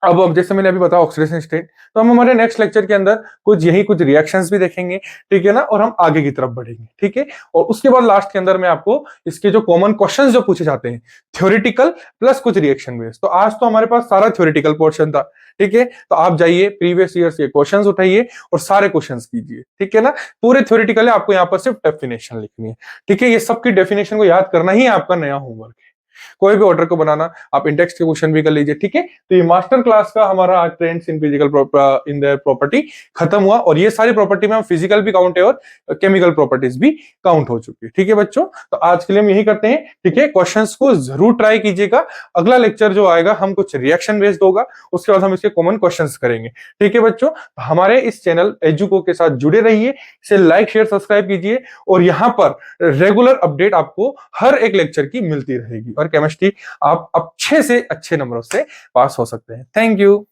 अब जैसे मैंने अभी बताया ऑक्सीडेशन स्टेट, तो हम हमारे नेक्स्ट लेक्चर के अंदर कुछ रिएक्शंस भी देखेंगे, ठीक है ना, और हम आगे की तरफ बढ़ेंगे, ठीक है। और उसके बाद लास्ट के अंदर मैं आपको इसके जो कॉमन क्वेश्चंस जो पूछे जाते हैं, थ्योरेटिकल प्लस कुछ रिएक्शन बेस्ड। तो आज तो हमारे पास सारा थ्योरेटिकल पोर्शन था, ठीक है। तो आप जाइए प्रीवियस ईयर के क्वेश्चंस उठाइए और सारे क्वेश्चंस कीजिए, ठीक है ना। पूरे थ्योरेटिकल है, आपको यहाँ पर सिर्फ डेफिनेशन लिखनी है, ठीक है। ये सबकी डेफिनेशन को याद करना ही आपका नया होमवर्क है। कोई भी ऑर्डर को बनाना आप इंडेक्स के क्वेश्चन भी कर लीजिए, ठीक है। तो ये मास्टर क्लास का हमारा आज trends in physical in the property खत्म हुआ, और ये सारी प्रॉपर्टी में हम फिजिकल भी काउंट है और केमिकल प्रॉपर्टीज भी काउंट हो चुकी है, ठीक है बच्चों। तो आज के लिए हम यही करते हैं, ठीक है। क्वेश्चंस को जरूर ट्राई कीजिएगा। अगला लेक्चर जो आएगा हम कुछ रिएक्शन बेस्ड होगा, उसके बाद हम इसके कॉमन क्वेश्चंस करेंगे, ठीक है बच्चों। हमारे इस चैनल एजुको के साथ जुड़े रहिए, इसे लाइक शेयर सब्सक्राइब कीजिए, और यहाँ पर रेगुलर अपडेट आपको हर एक लेक्चर की मिलती रहेगी, और केमिस्ट्री आप अच्छे से अच्छे नंबरों से पास हो सकते हैं। Thank you.